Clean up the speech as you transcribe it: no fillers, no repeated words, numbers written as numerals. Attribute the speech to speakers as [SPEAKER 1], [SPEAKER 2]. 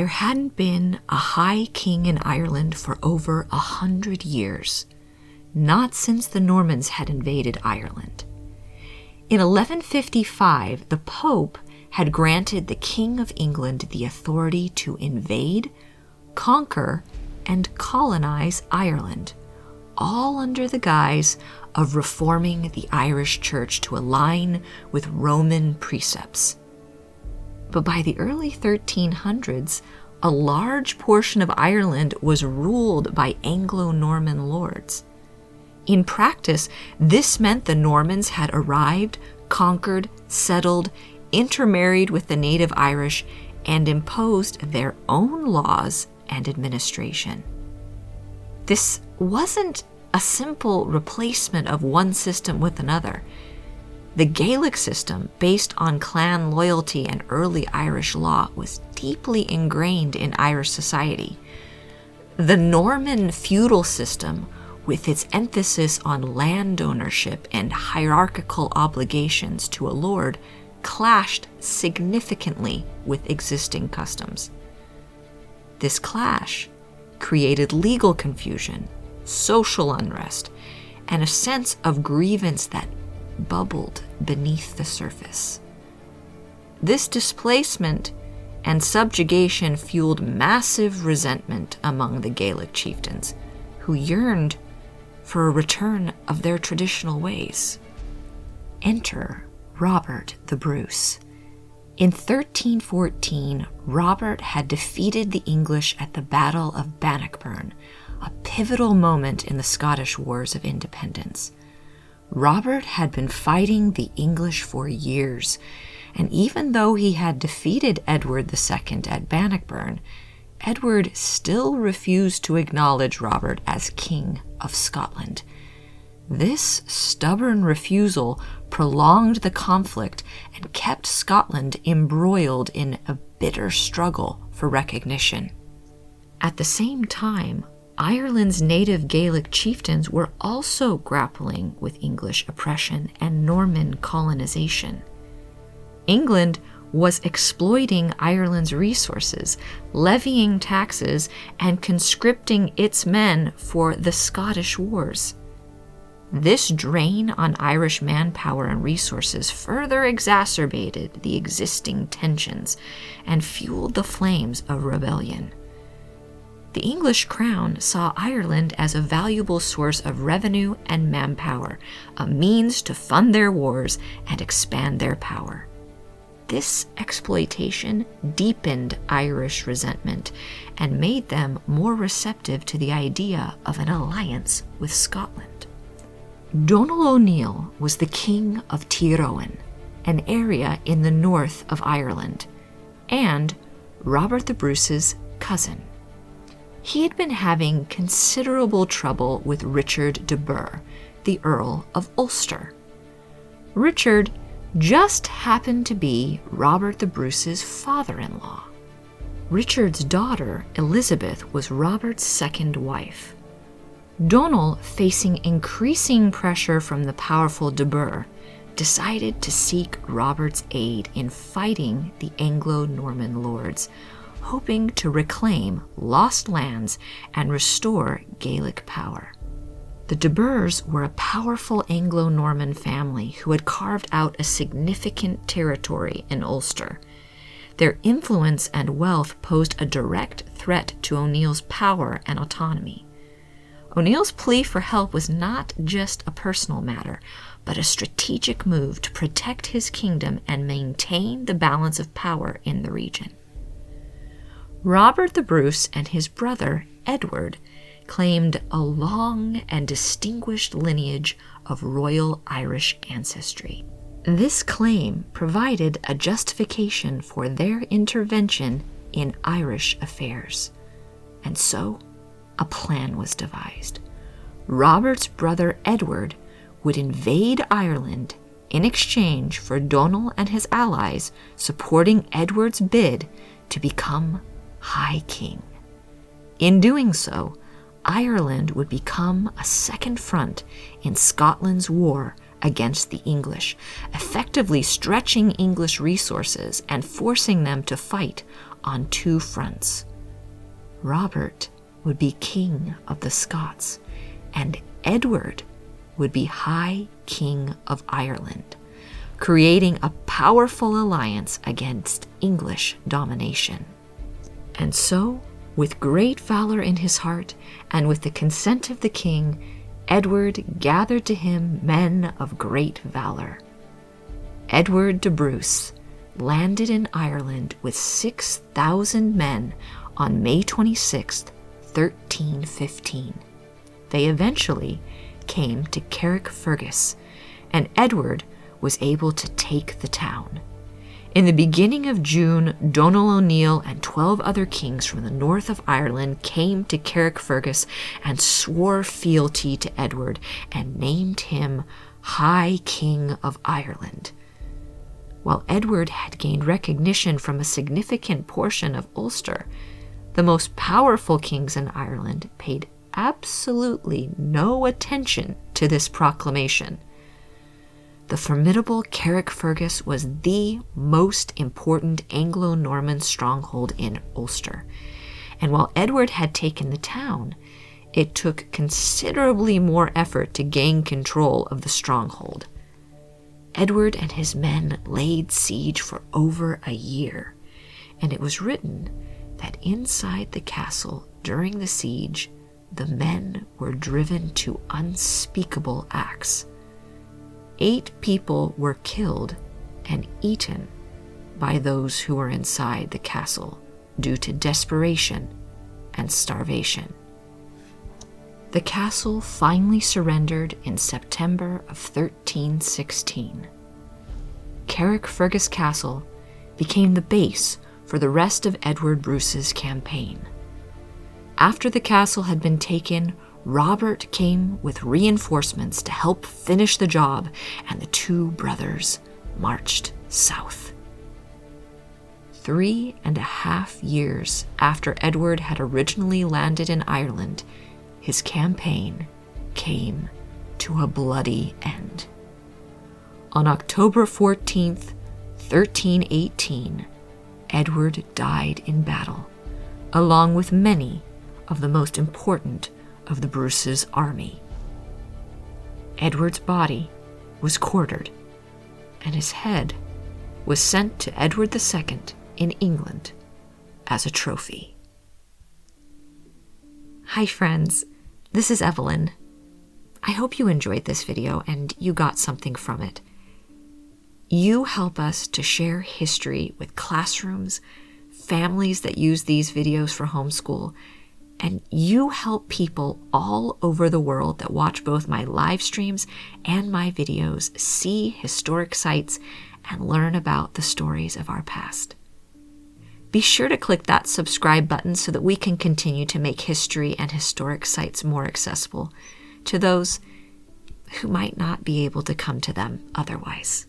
[SPEAKER 1] There hadn't been a high king in Ireland for over 100 years, not since the Normans had invaded Ireland. In 1155, the Pope had granted the King of England the authority to invade, conquer, and colonize Ireland, all under the guise of reforming the Irish Church to align with Roman precepts. But by the early 1300s, a large portion of Ireland was ruled by Anglo-Norman lords. In practice, this meant the Normans had arrived, conquered, settled, intermarried with the native Irish, and imposed their own laws and administration. This wasn't a simple replacement of one system with another. The Gaelic system, based on clan loyalty and early Irish law, was deeply ingrained in Irish society. The Norman feudal system, with its emphasis on land ownership and hierarchical obligations to a lord, clashed significantly with existing customs. This clash created legal confusion, social unrest, and a sense of grievance that bubbled beneath the surface. This displacement and subjugation fueled massive resentment among the Gaelic chieftains, who yearned for a return of their traditional ways. Enter Robert the Brus. In 1314, Robert had defeated the English at the Battle of Bannockburn, a pivotal moment in the Scottish Wars of Independence. Robert had been fighting the English for years, and even though he had defeated Edward II at Bannockburn, Edward still refused to acknowledge Robert as King of Scotland. This stubborn refusal prolonged the conflict and kept Scotland embroiled in a bitter struggle for recognition. At the same time, Ireland's native Gaelic chieftains were also grappling with English oppression and Norman colonization. England was exploiting Ireland's resources, levying taxes, and conscripting its men for the Scottish Wars. This drain on Irish manpower and resources further exacerbated the existing tensions and fueled the flames of rebellion. The English crown saw Ireland as a valuable source of revenue and manpower, a means to fund their wars and expand their power. This exploitation deepened Irish resentment and made them more receptive to the idea of an alliance with Scotland. Domhnall Ua Néill was the king of Tír Eoghain, an area in the north of Ireland, and Robert the Bruce's cousin. He had been having considerable trouble with Richard de Burgh, the Earl of Ulster. Richard just happened to be Robert the Bruce's father-in-law. Richard's daughter, Elizabeth, was Robert's second wife. Doughnall, facing increasing pressure from the powerful de Burgh, decided to seek Robert's aid in fighting the Anglo-Norman lords, hoping to reclaim lost lands and restore Gaelic power. The de Burghs were a powerful Anglo-Norman family who had carved out a significant territory in Ulster. Their influence and wealth posed a direct threat to O'Neill's power and autonomy. O'Neill's plea for help was not just a personal matter, but a strategic move to protect his kingdom and maintain the balance of power in the region. Robert the Bruce and his brother, Edward, claimed a long and distinguished lineage of royal Irish ancestry. This claim provided a justification for their intervention in Irish affairs, and so a plan was devised. Robert's brother Edward would invade Ireland in exchange for Doughnall and his allies supporting Edward's bid to become High King. In doing so, Ireland would become a second front in Scotland's war against the English, effectively stretching English resources and forcing them to fight on two fronts. Robert would be king of the Scots, and Edward would be High King of Ireland, creating a powerful alliance against English domination. And so, with great valor in his heart, and with the consent of the king, Edward gathered to him men of great valor. Edward de Burgh landed in Ireland with 6,000 men on May 26, 1315. They eventually came to Carrickfergus, and Edward was able to take the town. In the beginning of June, Domhnall Ua Néill and 12 other kings from the north of Ireland came to Carrickfergus and swore fealty to Edward and named him High King of Ireland. While Edward had gained recognition from a significant portion of Ulster, the most powerful kings in Ireland paid absolutely no attention to this proclamation. The formidable Carrickfergus was the most important Anglo-Norman stronghold in Ulster, and while Edward had taken the town, it took considerably more effort to gain control of the stronghold. Edward and his men laid siege for over a year, and it was written that inside the castle during the siege, the men were driven to unspeakable acts. 8 people were killed and eaten by those who were inside the castle due to desperation and starvation. The castle finally surrendered in September of 1316. Carrickfergus Castle became the base for the rest of Edward Brus's campaign. After the castle had been taken, Robert came with reinforcements to help finish the job, and the two brothers marched south. 3.5 years after Edward had originally landed in Ireland, his campaign came to a bloody end. On October 14th, 1318, Edward died in battle, along with many of the most important of the Brus's army. Edward's body was quartered, and his head was sent to Edward II in England as a trophy. Hi friends, this is Evelyn. I hope you enjoyed this video and you got something from it. You help us to share history with classrooms, families that use these videos for homeschool, and you help people all over the world that watch both my live streams and my videos see historic sites and learn about the stories of our past. Be sure to click that subscribe button so that we can continue to make history and historic sites more accessible to those who might not be able to come to them otherwise.